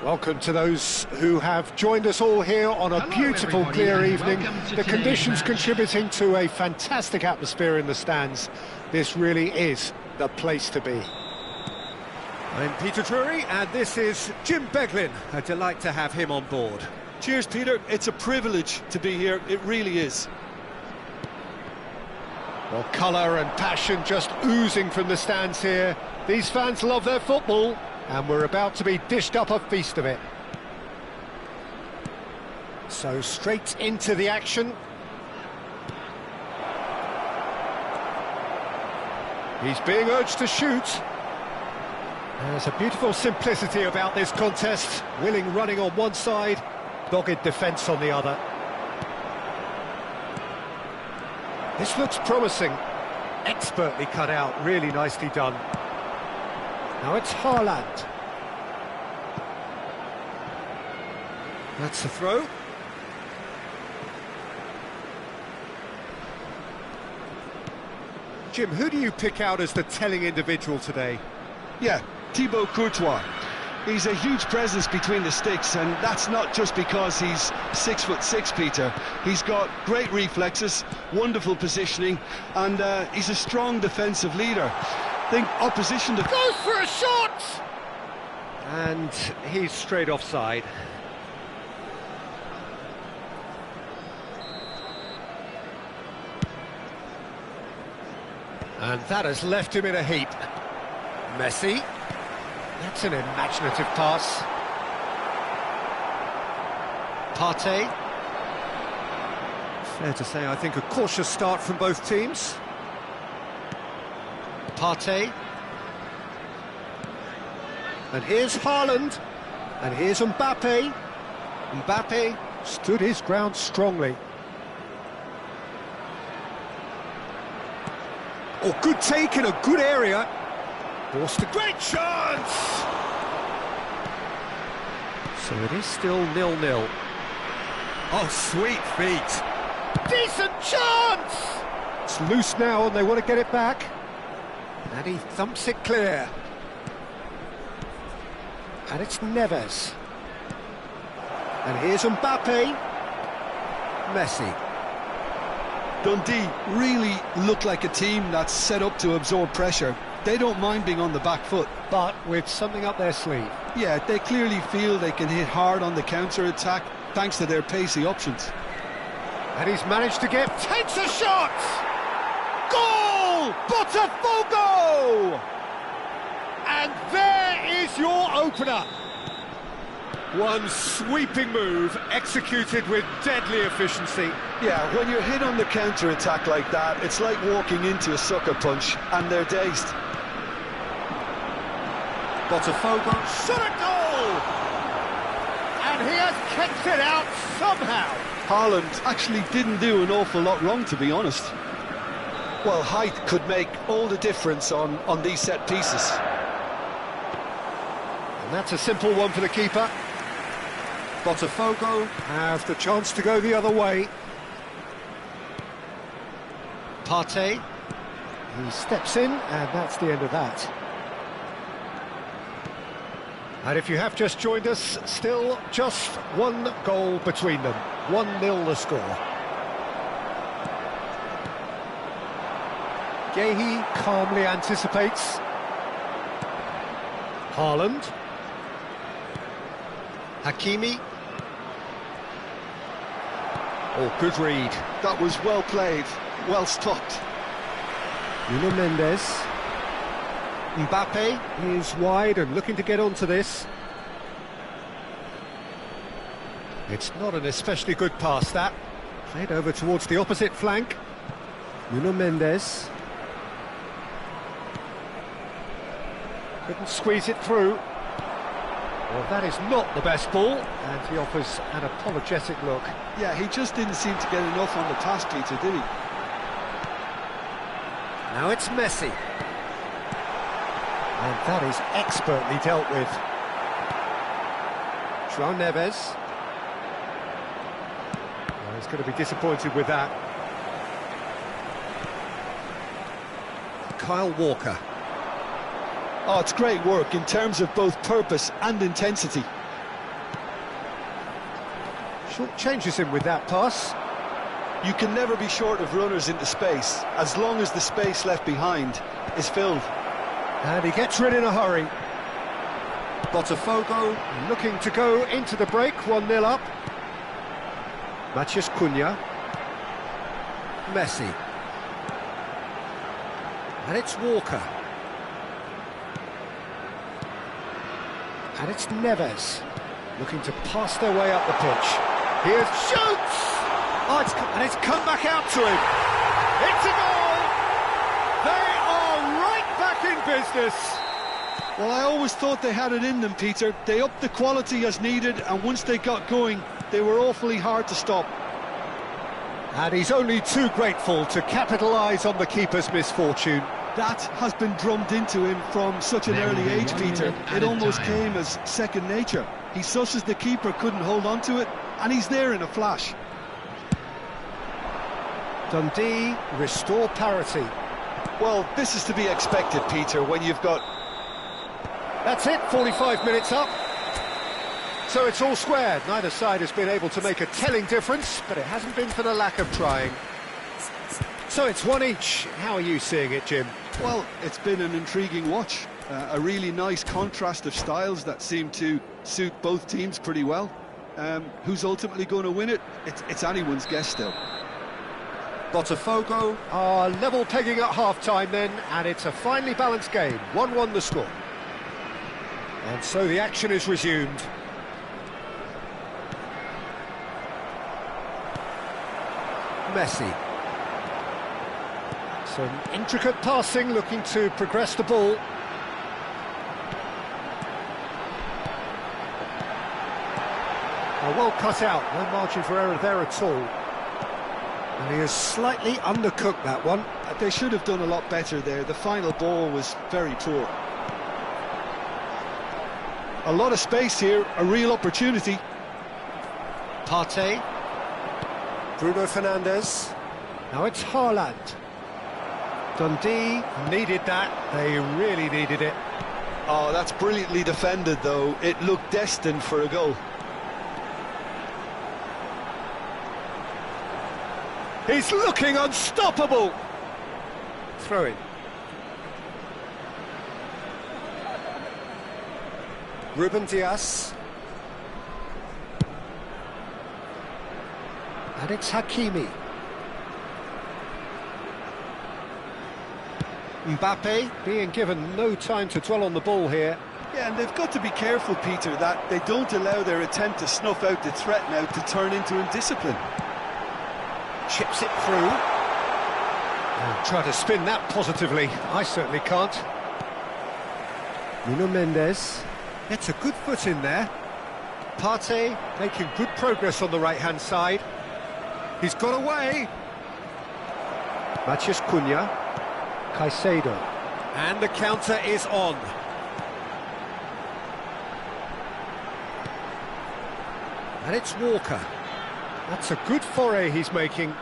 Welcome to those who have joined us all here on a beautiful, clear evening. The conditions contributing to a fantastic atmosphere in the stands. This really is the place to be. I'm Peter Drury, and this is Jim Beglin. A delight to have him on board. Cheers, Peter. It's a privilege to be here. It really is. Well, colour and passion just oozing from the stands here. These fans love their football, and we're about to be dished up a feast of it. So straight into the action. He's being urged to shoot. There's a beautiful simplicity about this contest. Willing running on one side, dogged defence on the other. This looks promising. Expertly cut out, really nicely done. Now it's Haaland. That's the throw. Jim, who do you pick out as the telling individual today? Yeah, Thibaut Courtois. He's a huge presence between the sticks, and that's not just because he's 6'6", Peter. He's got great reflexes, wonderful positioning, and he's a strong defensive leader. Think opposition goes for a shot! And he's straight offside. And that has left him in a heap. Messi. That's an imaginative pass. Potw. Fair to say, I think a cautious start from both teams. Potw. And here's Haaland. And here's Mbappe. Mbappe stood his ground strongly. Oh, good take in a good area. Forced a great chance! So it is still 0-0. Oh, sweet feet. Decent chance! It's loose now and they want to get it back. And he thumps it clear. And it's Neves. And here's Mbappe. Messi. Dundee really look like a team that's set up to absorb pressure. They don't mind being on the back foot. But with something up their sleeve. Yeah, they clearly feel they can hit hard on the counter-attack thanks to their pacey options. And he's managed to takes a shot! Goal! Potw! And there is your opener. One sweeping move, executed with deadly efficiency. Yeah, when you're hit on the counter-attack like that, it's like walking into a sucker punch, and they're dazed. Potw shot a goal! And he has kicked it out somehow. Haaland actually didn't do an awful lot wrong, to be honest. Well, height could make all the difference on these set pieces. And that's a simple one for the keeper. Potw have the chance to go the other way. Potw, he steps in, and that's the end of that. And if you have just joined us, still just one goal between them. 1-0 the score. Gehi calmly anticipates. Haaland. Hakimi. Oh, good read. That was well played, well stopped. Nuno Mendes. Mbappe is wide and looking to get onto this. It's not an especially good pass, that. Played over towards the opposite flank. Nuno Mendes. Couldn't squeeze it through. Well, that is not the best ball, and he offers an apologetic look. Yeah, he just didn't seem to get enough on the pass, Peter, did he? Now it's Messi. And that is expertly dealt with. João Neves. Well, he's going to be disappointed with that. Kyle Walker. Oh, it's great work in terms of both purpose and intensity. Short changes him with that pass. You can never be short of runners into space, as long as the space left behind is filled. And he gets rid in a hurry. Potw looking to go into the break, 1-0 up. Matheus Cunha. Messi. And it's Walker. And it's Neves, looking to pass their way up the pitch. Here's shoots! Oh, it's come back out to him. It's a goal! They are right back in business. Well, I always thought they had it in them, Peter. They upped the quality as needed, and once they got going, they were awfully hard to stop. And he's only too grateful to capitalise on the keeper's misfortune. That has been drummed into him from such an early age, Peter. It almost came as second nature. He susses the keeper couldn't hold on to it, and he's there in a flash. Dundee restore parity. Well, this is to be expected, Peter, when you've got... That's it, 45 minutes up. So it's all squared. Neither side has been able to make a telling difference, but it hasn't been for the lack of trying. So it's one each. How are you seeing it, Jim? Well, it's been an intriguing watch. A really nice contrast of styles that seem to suit both teams pretty well. Who's ultimately going to win it? It's anyone's guess still. Potw are level pegging at half-time then, and it's a finely balanced game. 1-1 the score. And so the action is resumed. Messi. Some intricate passing, looking to progress the ball. Well cut out, no margin for error there at all. And he has slightly undercooked that one. They should have done a lot better there. The final ball was very poor. A lot of space here, a real opportunity. Potw. Bruno Fernandes. Now it's Haaland. Dundee needed that. They really needed it. Oh, that's brilliantly defended, though. It looked destined for a goal. He's looking unstoppable. Throw in. Ruben Dias. And it's Hakimi. Mbappe being given no time to dwell on the ball here. Yeah, and they've got to be careful, Peter, that they don't allow their attempt to snuff out the threat now to turn into indiscipline. Chips it through. And try to spin that positively. I certainly can't. Nuno Mendes gets a good foot in there. Potw making good progress on the right-hand side. He's got away. Matheus Cunha. Caicedo. And the counter is on. And it's Walker. That's a good foray he's making.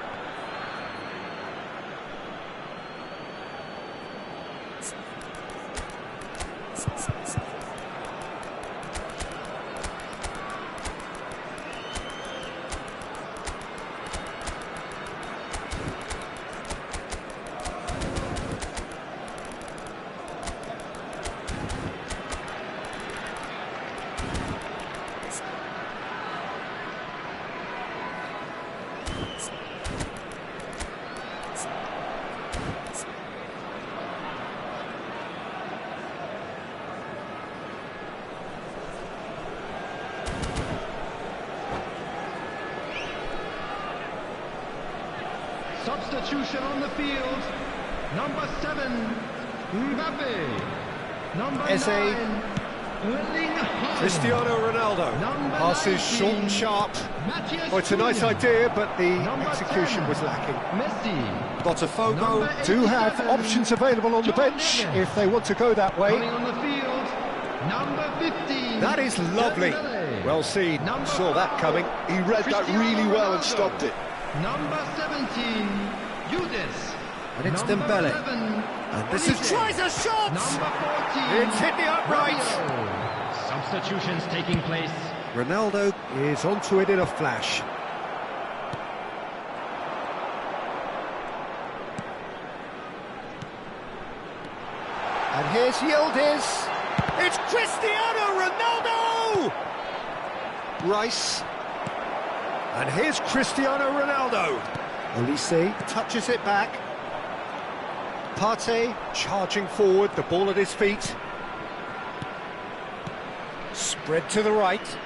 Substitution on the field. Number 7, Mbappe. Number 9, Erling Haaland. Cristiano Ronaldo. Number Passes 19, short and sharp. Matheus Oh, it's a nice Cunha. idea, but the Number execution 10, was lacking. Messi. Botafogo Number do have 87, options available on the John bench Neves. if they want to go that Coming way. on the field. Number 15. That is lovely. Dembele. Well seen. Number Saw that 5, coming. He read that really well and Ronaldo. stopped it. Number 17, Judas. And it's Number Dembele. 11, And this is tries a shot! Number 14, It's hit the upright. Rabiot. Substitutions taking place. Ronaldo is onto it in a flash. And here's Yildiz. It's Cristiano Ronaldo! Rice. And here's Cristiano Ronaldo. Olise touches it back. Potw charging forward, the ball at his feet. Spread to the right.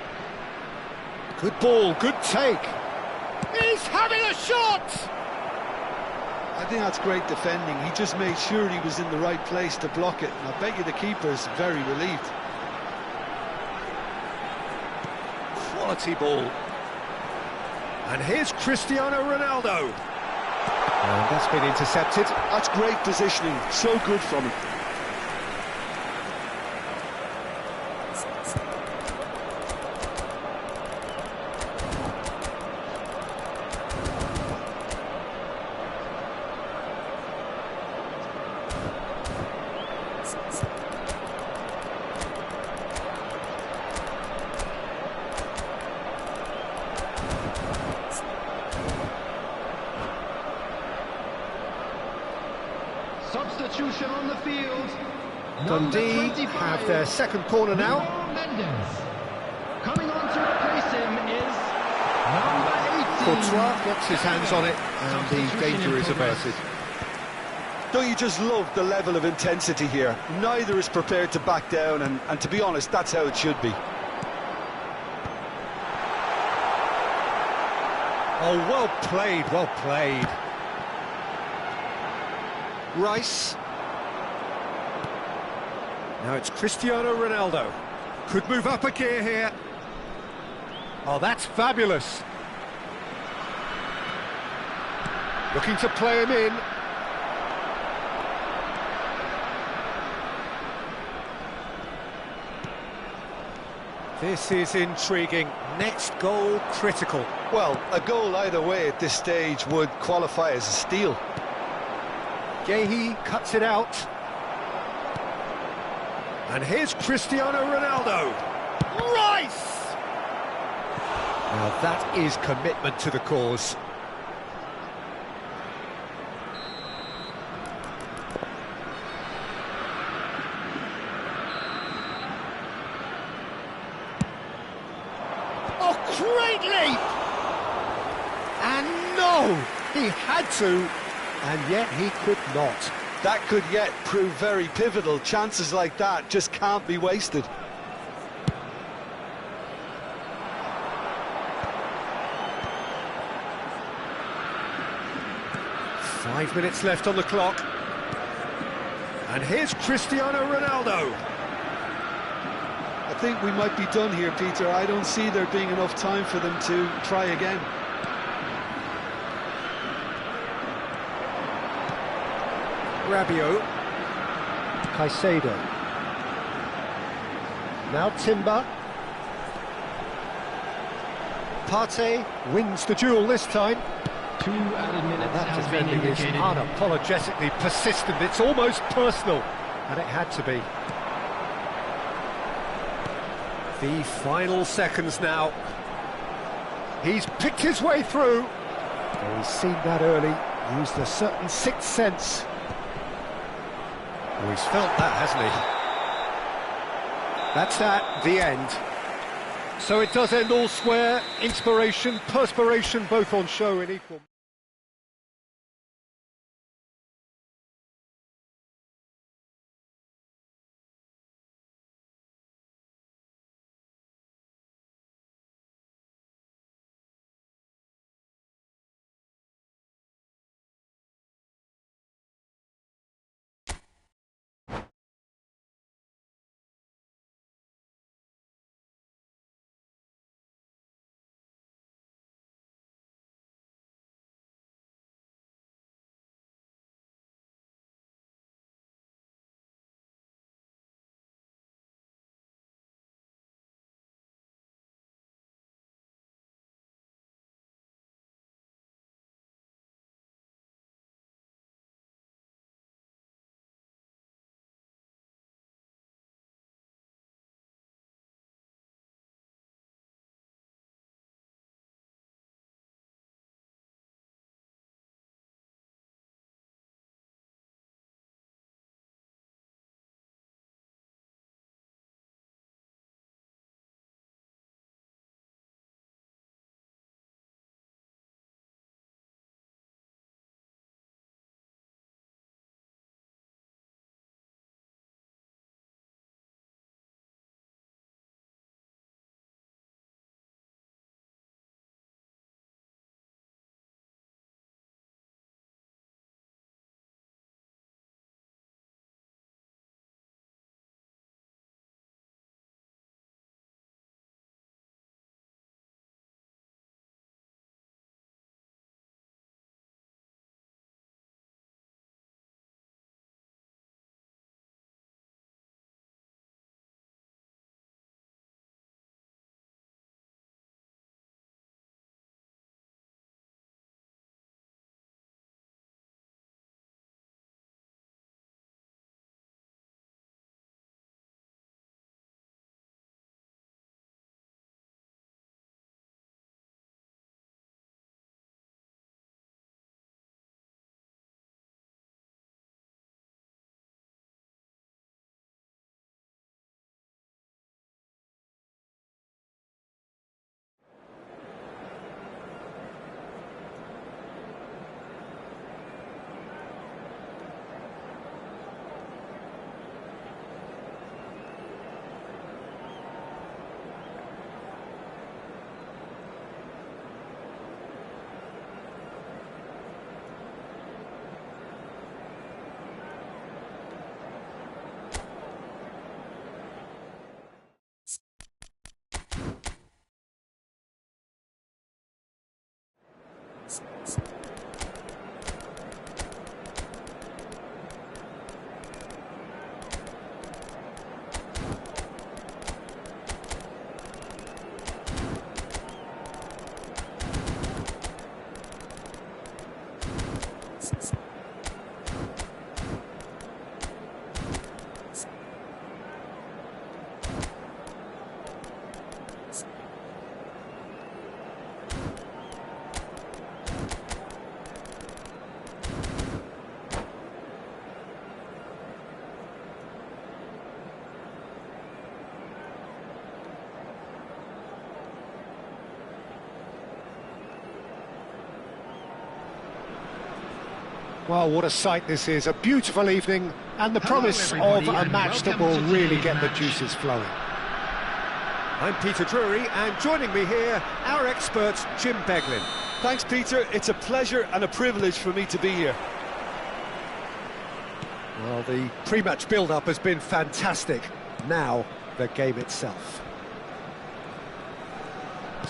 Good ball, good take. He's having a shot! I think that's great defending. He just made sure he was in the right place to block it. And I bet you the keeper's very relieved. Quality ball. And here's Cristiano Ronaldo. And that's been intercepted. That's great positioning. So good from him. Substitution on the field. Dundee have their second corner now. Mendes. Coming on to replace him is number 18. Potw gets his hands on it, and the danger is averted. Don't you just love the level of intensity here? Neither is prepared to back down, and to be honest, that's how it should be. Oh, well played, well played. Rice. Now it's Cristiano Ronaldo. Could move up a gear here. Oh, that's fabulous. Looking to play him in. This is intriguing. Next goal critical. Well, a goal either way at this stage would qualify as a steal. Gehi cuts it out. And here's Cristiano Ronaldo. Rice! Now that is commitment to the cause. Great leap! And no! He had to, and yet he could not. That could yet prove very pivotal. Chances like that just can't be wasted. Five minutes left on the clock. And here's Cristiano Ronaldo. I think we might be done here, Peter. I don't see there being enough time for them to try again. Rabiot. Caicedo. Now Timber. Potw wins the duel this time. 2 added minutes That has been defending is indicated. unapologetically persistent. It's almost personal, and it had to be. The final seconds now. He's picked his way through. Well, he's seen that early, used a certain sixth sense. Oh, he's felt that, hasn't he? That's that, the end. So it does end all square. Inspiration, perspiration, both on show in equal. Well, what a sight this is, a beautiful evening, and the Hello, promise of everybody, a match that welcome will to really today's get the match. juices flowing. I'm Peter Drury, and joining me here, our expert, Jim Beglin. Thanks, Peter. It's a pleasure and a privilege for me to be here. Well, the pre-match build-up has been fantastic. Now, the game itself.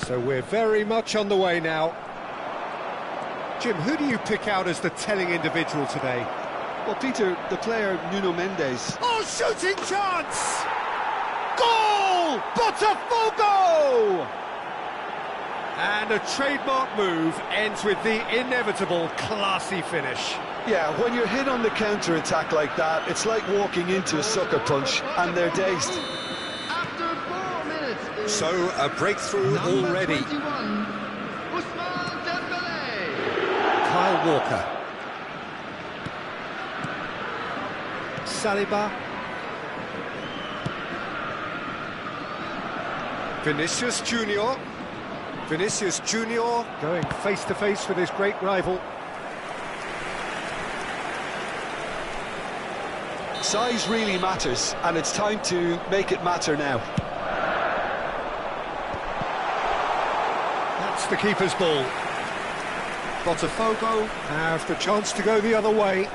So we're very much on the way now. Jim, who do you pick out as the telling individual today? Well, Peter, the player Nuno Mendes. Oh, shooting chance! Goal! Potw! And a trademark move ends with the inevitable classy finish. Yeah, when you're hit on the counter-attack like that, it's like walking into a sucker punch, and they're dazed. After 4 minutes is So, a breakthrough number already. 21, Ousmane Dembélé. Kyle Walker. Saliba. Vinicius Junior. Vinicius Junior going face-to-face with his great rival. Size really matters, and it's time to make it matter now. That's the keeper's ball. Botafogo have the chance to go the other way.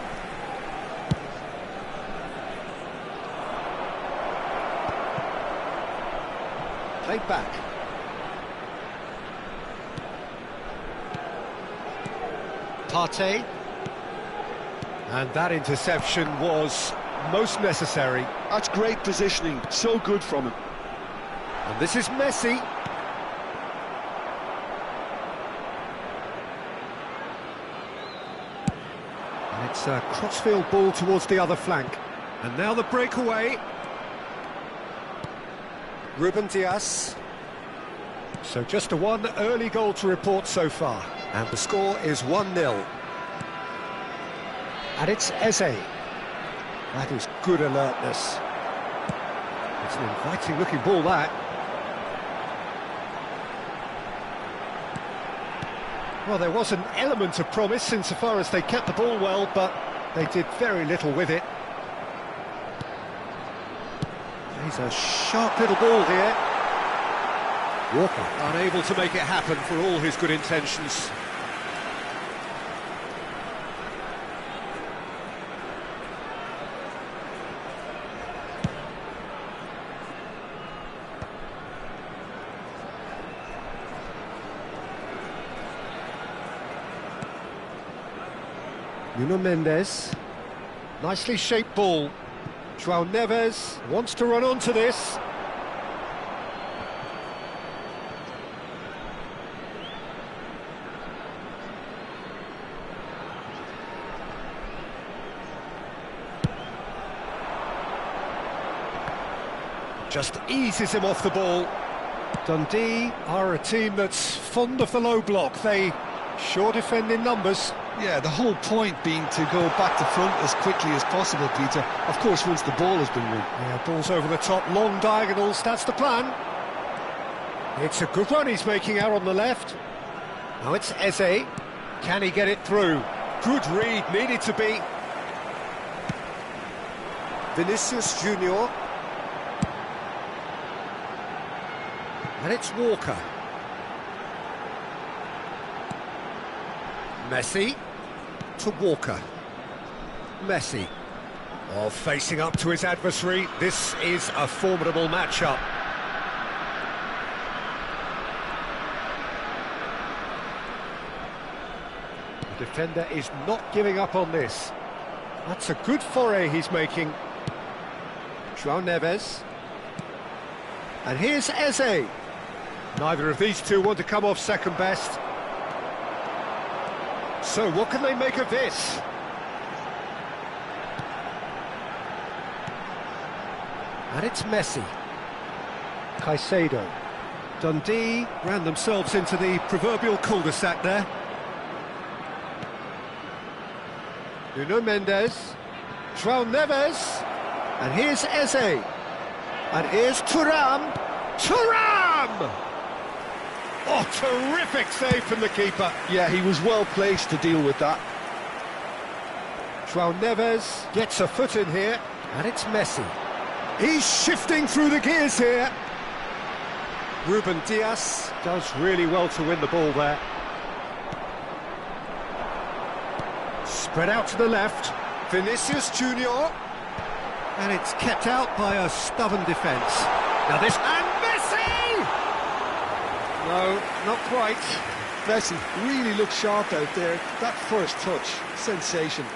Played back. Potw. And that interception was most necessary. That's great positioning, so good from him. And this is Messi. And it's a crossfield ball towards the other flank. And now the breakaway. Ruben Dias. So just a one early goal to report so far. And the score is 1-0. And it's Eze. That is good alertness. It's an inviting looking ball, that. Well, there was an element of promise insofar as they kept the ball well, but they did very little with it. He's a sharp little ball here. Walker unable to make it happen for all his good intentions. Nuno Mendes. Nicely shaped ball. João Neves wants to run onto this. Just eases him off the ball. Dundee are a team that's fond of the low block. They sure defend in numbers. Yeah, the whole point being to go back to front as quickly as possible, Peter. Of course, once the ball has been won. Yeah, ball's over the top, long diagonals, that's the plan. It's a good run he's making out on the left. Now it's Eze. Can he get it through? Good read, needed to be. Vinicius Junior. And it's Walker. Messi to Walker. Messi. Oh, facing up to his adversary. This is a formidable matchup. The defender is not giving up on this. That's a good foray he's making. João Neves. And here's Eze. Neither of these two want to come off second best. So what can they make of this? And it's Messi. Caicedo. Dundee ran themselves into the proverbial cul-de-sac there. Nuno Mendes. João Neves. And here's Eze. And here's Thuram. Thuram! Oh, terrific save from the keeper. Yeah, he was well placed to deal with that. João Neves gets a foot in here, and it's Messi. He's shifting through the gears here. Ruben Dias does really well to win the ball there. Spread out to the left. Vinicius Junior. And it's kept out by a stubborn defence. Now this... And Messi! No, not quite. Messi really looked sharp out there. That first touch, sensation.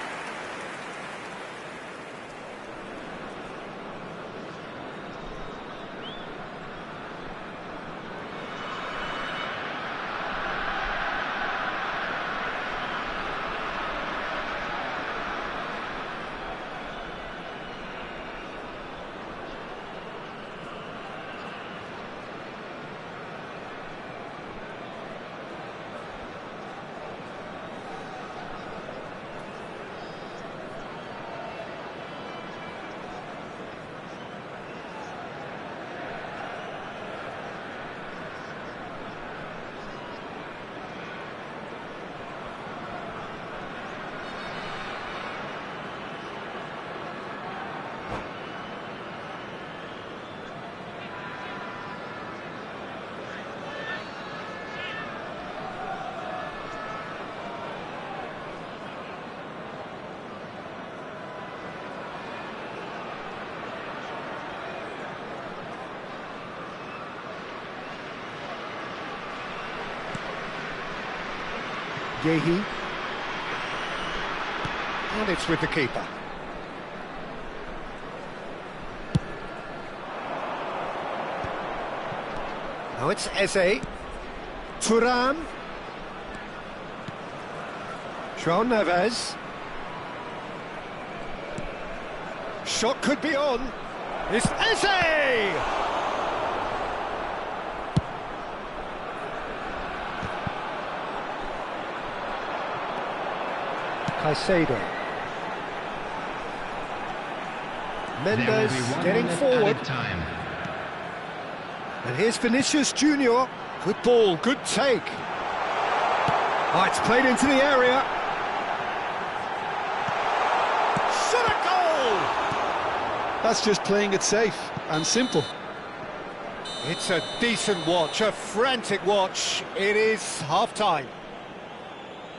Yehi. And it's with the keeper. Now it's Eze. Thuram. João Neves. Shot could be on. It's Eze! Caicedo. Mendes getting forward. And here's Vinicius Junior. Good ball, good take. Oh, it's played into the area. Shot a goal! That's just playing it safe and simple. It's a decent watch, a frantic watch. It is half-time.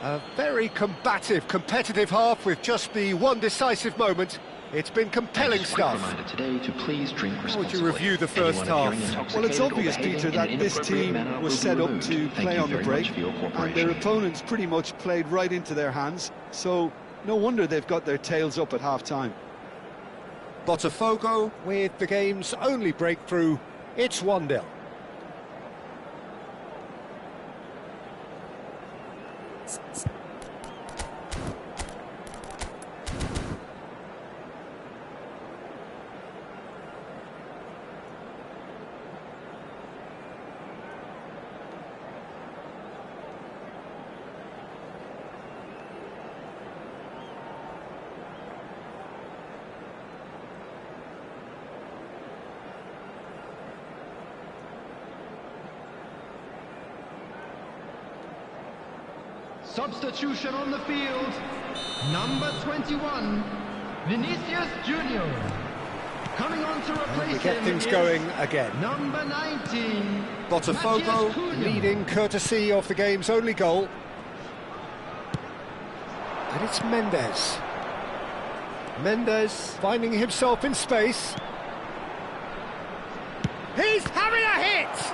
A very combative, competitive half with just the one decisive moment. It's been compelling stuff. Today to please drink How would you review the first half? Well, it's obvious, Peter, that this team was set up to play on the break, and their opponents pretty much played right into their hands, so no wonder they've got their tails up at half-time. Botafogo with the game's only breakthrough. It's 1-0. Substitution on the field. Number 21, Vinicius Junior. Coming on to replace We get him things is going again. number 19, Botafogo leading courtesy of the game's only goal. And it's Mendes. Mendes finding himself in space. He's having a hit!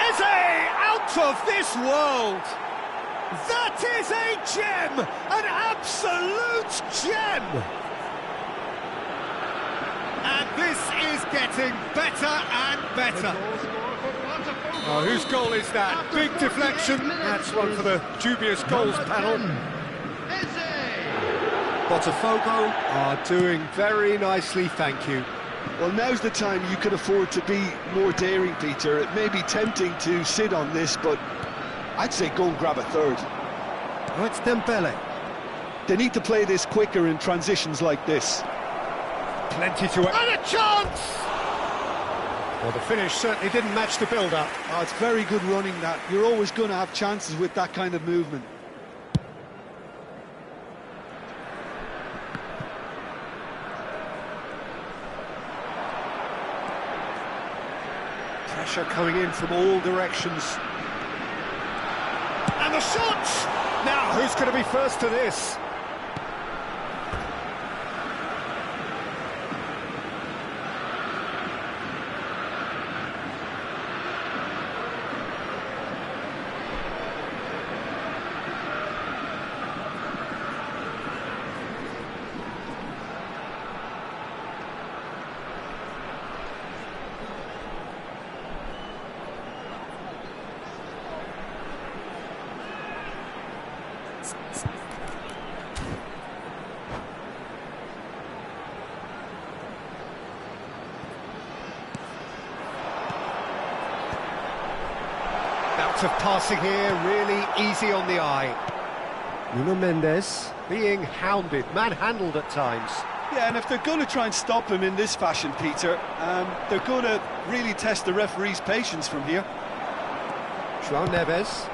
Eze out of this world! That is a gem! An absolute gem! And this is getting better and better. Oh, whose goal is that? Big deflection. That's one for the dubious goals panel. Botafogo are doing very nicely, thank you. Well, now's the time you can afford to be more daring, Peter. It may be tempting to sit on this, but I'd say go and grab a third. Oh, it's Dembele. They need to play this quicker in transitions like this. Plenty to it. And a chance! Well, the finish certainly didn't match the build-up. Oh, it's very good running, that. You're always going to have chances with that kind of movement. Pressure coming in from all directions. And the shot! Now, who's going to be first to this? Bout of passing here, really easy on the eye. Nuno Mendes being hounded, manhandled at times. Yeah, and if they're going to try and stop him in this fashion, Peter, they're going to really test the referee's patience from here. João Neves.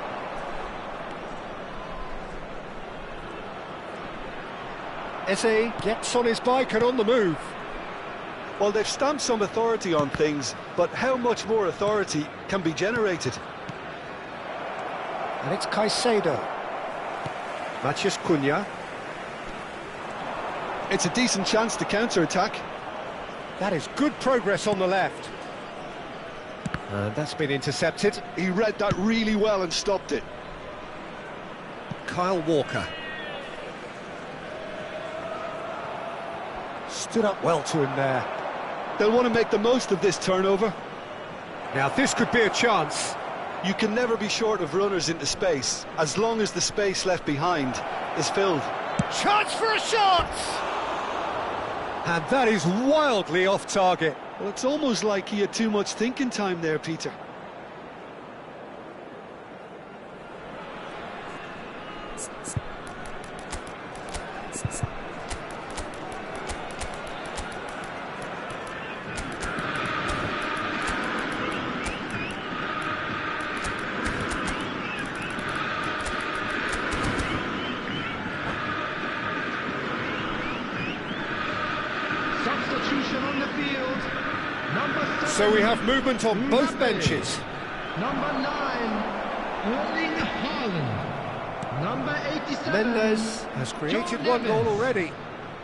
Eze gets on his bike and on the move. Well, they've stamped some authority on things, but how much more authority can be generated? And it's Caicedo. Matheus Cunha. It's a decent chance to counter-attack. That is good progress on the left. And that's been intercepted. He read that really well and stopped it. Kyle Walker. Stood up well to him there. They'll want to make the most of this turnover. Now this could be a chance. You can never be short of runners into space, as long as the space left behind is filled. Chance for a shot! And that is wildly off target. Well, it's almost like he had too much thinking time there, Peter. Substitution on the field. Number 7. So we have movement on both benches. Number 9, Erling Haaland. Number 87. Mendes has created one goal already.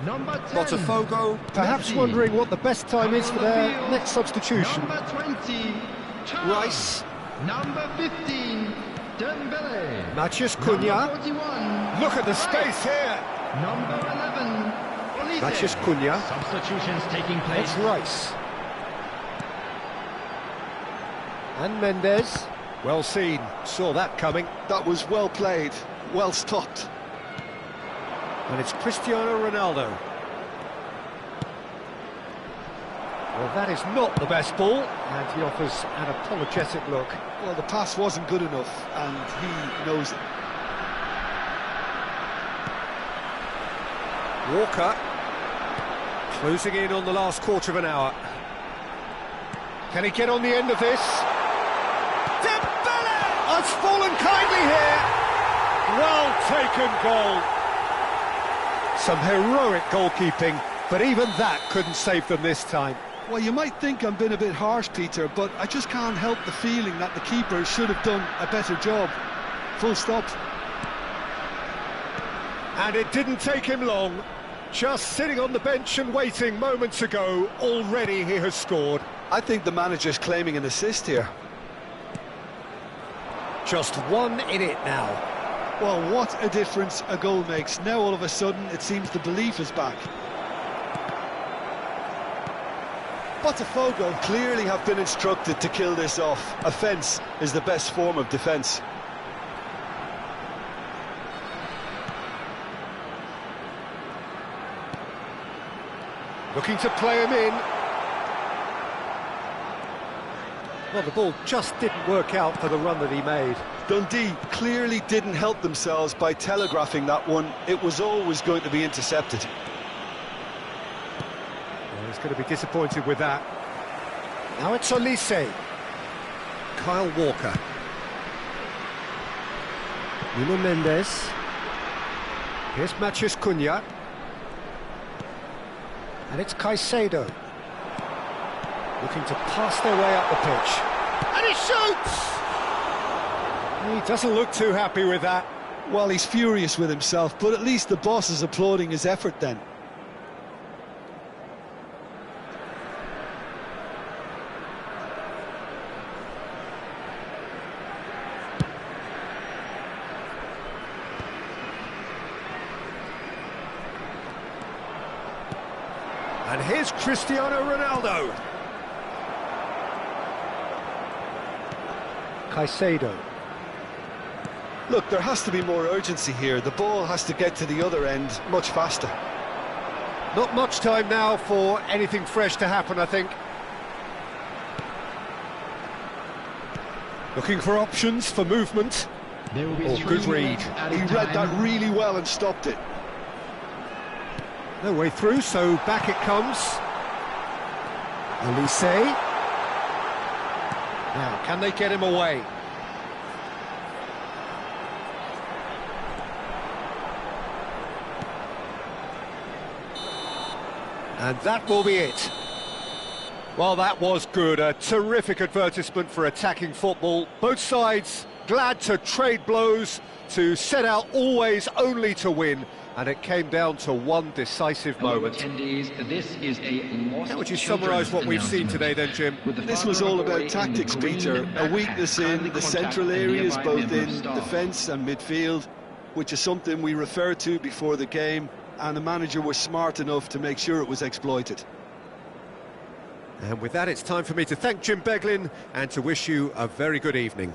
Number 10. Botafogo perhaps Messi. wondering what the best time is for their On the field. next substitution. Number 20, Charles. Rice. Number 15, Dembele. Matheus Number Cunha. 41, Look at the space here. Number 11, Olise. Matheus Cunha. Substitutions taking place. It's Rice. And Mendes. Well seen. Saw that coming. That was well played, well stopped. And it's Cristiano Ronaldo. Well, that is not the best ball. And he offers an apologetic look. Well, the pass wasn't good enough, and he knows it. Walker. Closing in on the last quarter of an hour. Can he get on the end of this? Dembele! Has fallen kindly here. Well taken goal. Some heroic goalkeeping, but even that couldn't save them this time. Well, you might think I'm being a bit harsh, Peter, but I just can't help the feeling that the keeper should have done a better job. Full stop. And it didn't take him long. Just sitting on the bench and waiting moments ago, already he has scored. I think the manager's claiming an assist here. Just one in it now. Well, what a difference a goal makes. Now all of a sudden it seems the belief is back. Botafogo clearly have been instructed to kill this off. Offence is the best form of defence. Looking to play him in. Well, the ball just didn't work out for the run that he made. Dundee clearly didn't help themselves by telegraphing that one. It was always going to be intercepted. Well, he's going to be disappointed with that. Now it's Olise. Kyle Walker. Nuno Mendes. Here's Matheus Cunha. And it's Caicedo. Looking to pass their way up the pitch. And he shoots! He doesn't look too happy with that. Well, he's furious with himself, but at least the boss is applauding his effort then. And here's Cristiano Ronaldo. Caicedo. Look, there has to be more urgency here. The ball has to get to the other end much faster. Not much time now for anything fresh to happen, I think. Looking for options for movement. There will be Oh, 3 good read. minutes added He read time. that really well and stopped it. No way through, so back it comes. Elise. Now, can they get him away? And that will be it. Well, that was good. A terrific advertisement for attacking football. Both sides glad to trade blows, to set out always only to win. And it came down to one decisive moment. Attendees, this is a lost How would you summarise what we've seen today then, Jim? This was all about tactics, Peter. A weakness in the central areas, both in defence and midfield, which is something we referred to before the game, and the manager was smart enough to make sure it was exploited. And with that, it's time for me to thank Jim Beglin and to wish you a very good evening.